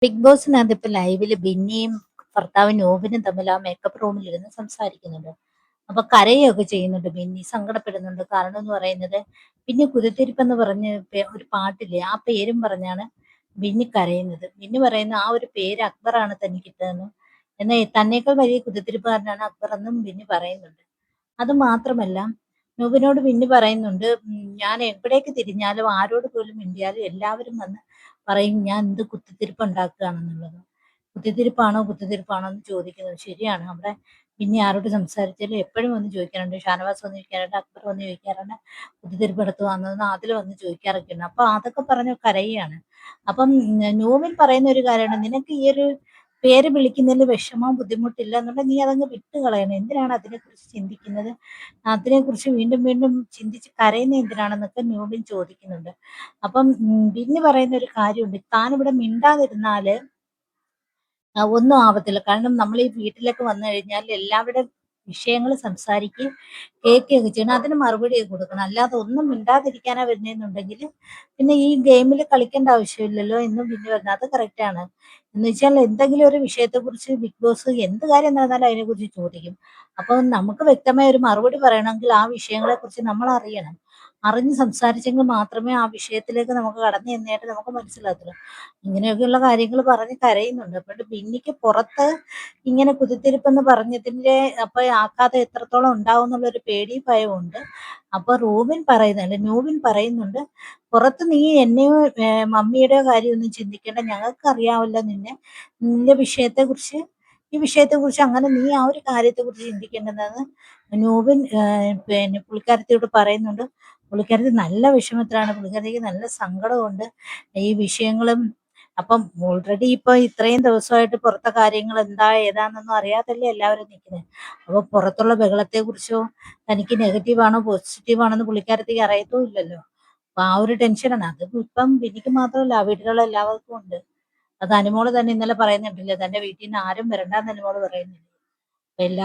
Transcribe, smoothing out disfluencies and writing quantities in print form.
Big ബോസിനകത്ത് ഇപ്പൊ ലൈവില് ബിന്നിയും ഭർത്താവ് നോബിനും തമ്മിൽ ആ മേക്കപ്പ് റൂമിലിരുന്ന് സംസാരിക്കുന്നുണ്ട്. അപ്പൊ കരയൊക്കെ ചെയ്യുന്നുണ്ട്. ബിന്നി സങ്കടപ്പെടുന്നുണ്ട്. കാരണം എന്ന് പറയുന്നത് പിന്നെ കുതിത്തിരിപ്പെന്ന് പറഞ്ഞ് ഒരു പാട്ടില്ലേ, ആ പേരും പറഞ്ഞാണ് ബിന്നി കരയുന്നത്. ബിന്നി പറയുന്ന ആ ഒരു പേര് അക്ബറാണ് തനിക്കിട്ടതെന്നും, എന്നാൽ തന്നേക്കാൾ വലിയ കുതിത്തിരിപ്പുകാരനാണ് അക്ബർ എന്നും ബിന്നി പറയുന്നുണ്ട്. അത് മാത്രമല്ല, നൂബിനോട് ബിന്നി പറയുന്നുണ്ട്, ഞാൻ എവിടേക്ക് തിരിഞ്ഞാലും ആരോട് പോലും മിണ്ടിയാലും എല്ലാവരും വന്ന് പറയും ഞാൻ എന്ത് കുത്തിത്തിരിപ്പ് ഉണ്ടാക്കുകയാണെന്നുള്ളത്. കുത്തിത്തിരിപ്പാണോ കുത്തിത്തിരിപ്പാണോ എന്ന് ചോദിക്കുന്നത് ശരിയാണ്. അവിടെ പിന്നെ ആരോട് സംസാരിച്ചാലും എപ്പോഴും വന്ന് ചോദിക്കാറുണ്ട്. ഷാനവാസ് വന്ന് ചോദിക്കാറുണ്ട്, അക്ബർ വന്ന് ചോദിക്കാറുണ്ട്, കുത്തിത്തിരിപ്പ് എടുത്തു വന്നതെന്ന് അതിൽ വന്ന് ചോദിക്കാറൊക്കെ ഉണ്ട്. അപ്പൊ അതൊക്കെ പറഞ്ഞ് കരയുകയാണ്. അപ്പം നോവിൻ പറയുന്ന ഒരു കാര്യമാണ്, നിനക്ക് ഈ ഒരു പേര് വിളിക്കുന്നതിൽ വിഷമവും ബുദ്ധിമുട്ടില്ല എന്നുണ്ടെങ്കിൽ നീ അതങ്ങ് വിട്ട് കളയണം. എന്തിനാണ് അതിനെക്കുറിച്ച് ചിന്തിക്കുന്നത്? അതിനെക്കുറിച്ച് വീണ്ടും വീണ്ടും ചിന്തിച്ച് കരയുന്നത് എന്തിനാണെന്നൊക്കെ നോബിൻ ചോദിക്കുന്നുണ്ട്. അപ്പം ബിന്നി പറയുന്ന ഒരു കാര്യമുണ്ട്, താനിവിടെ മിണ്ടാതിരുന്നാല് ഒന്നും ആവത്തില്ല. കാരണം നമ്മൾ ഈ വീട്ടിലൊക്കെ വന്നു കഴിഞ്ഞാൽ എല്ലാവരുടെയും വിഷയങ്ങൾ സംസാരിക്കുകയും കേൾക്കുകയൊക്കെ ചെയ്യണം. അതിന് മറുപടിയൊക്കെ കൊടുക്കണം. അല്ലാതെ ഒന്നും മിണ്ടാതിരിക്കാനാ വരുന്നതെന്നുണ്ടെങ്കിൽ പിന്നെ ഈ ഗെയിമിൽ കളിക്കേണ്ട ആവശ്യമില്ലല്ലോ എന്നും പിന്നെ വരുന്നത്. അത് കറക്റ്റാണ്. എന്ന് വെച്ചാൽ എന്തെങ്കിലും ഒരു വിഷയത്തെക്കുറിച്ച് ബിഗ് ബോസ് എന്ത് കാര്യം നടന്നാലും അതിനെക്കുറിച്ച് ചോദിക്കും. അപ്പോൾ നമുക്ക് വ്യക്തമായ ഒരു മറുപടി പറയണമെങ്കിൽ ആ വിഷയങ്ങളെക്കുറിച്ച് നമ്മൾ അറിയണം. അറിഞ്ഞ് സംസാരിച്ചെങ്കിൽ മാത്രമേ ആ വിഷയത്തിലേക്ക് നമുക്ക് കടന്നു ചെന്നായിട്ട് നമുക്ക് മനസ്സിലാകത്തുള്ളൂ. ഇങ്ങനെയൊക്കെയുള്ള കാര്യങ്ങൾ പറഞ്ഞ് കരയുന്നുണ്ട്. അപ്പോഴ് ബിന്നിക്ക് പുറത്ത് ഇങ്ങനെ കുത്തിത്തിരിപ്പെന്ന് പറഞ്ഞതിന്റെ അപ്പൊ ആഘാതം എത്രത്തോളം ഉണ്ടാവും എന്നുള്ളൊരു പേടിയും ഭയവും ഉണ്ട്. അപ്പൊ റൂബിൻ പറയുന്നുണ്ട്, നൂബിൻ പറയുന്നുണ്ട്, പുറത്ത് നീ എന്നെയോ മമ്മിയുടെയോ കാര്യമൊന്നും ചിന്തിക്കേണ്ട, ഞങ്ങൾക്ക് അറിയാമല്ലോ നിന്നെ, നിന്റെ വിഷയത്തെക്കുറിച്ച്, ഈ വിഷയത്തെക്കുറിച്ച് അങ്ങനെ നീ ആ ഒരു കാര്യത്തെക്കുറിച്ച് ചിന്തിക്കേണ്ടതെന്ന് നൂബിൻ പിന്നെ പുള്ളിക്കാരത്തിയോട് പറയുന്നുണ്ട്. പുള്ളിക്കാരത്തി നല്ല വിഷമത്തിലാണ്, പുള്ളിക്കാരത്തിക്ക് നല്ല സങ്കടമുണ്ട് ഈ വിഷയങ്ങളും. അപ്പം ഓൾറെഡി ഇപ്പൊ ഇത്രയും ദിവസമായിട്ട് പുറത്തെ കാര്യങ്ങൾ എന്താ ഏതാന്നൊന്നും അറിയാതല്ലേ എല്ലാവരും നിൽക്കുന്നത്. അപ്പൊ പുറത്തുള്ള ബഹളത്തെ കുറിച്ചോ തനിക്ക് നെഗറ്റീവ് ആണോ പോസിറ്റീവ് ആണോ എന്ന് പുള്ളിക്കാരത്തേക്ക് അറിയത്തും ഇല്ലല്ലോ. അപ്പൊ ആ ഒരു ടെൻഷനാണ്. അത് ഇപ്പം എനിക്ക് മാത്രമല്ല, ആ വീട്ടിലുള്ള എല്ലാവർക്കും ഉണ്ട്. അത് അനുമോള് തന്നെ ഇന്നലെ പറയുന്നുണ്ടില്ലേ, തന്റെ വീട്ടിൽ നിന്ന് ആരും വരണ്ടാന്ന് അനുമോള് പറയുന്നില്ല. അപ്പൊ എല്ലാ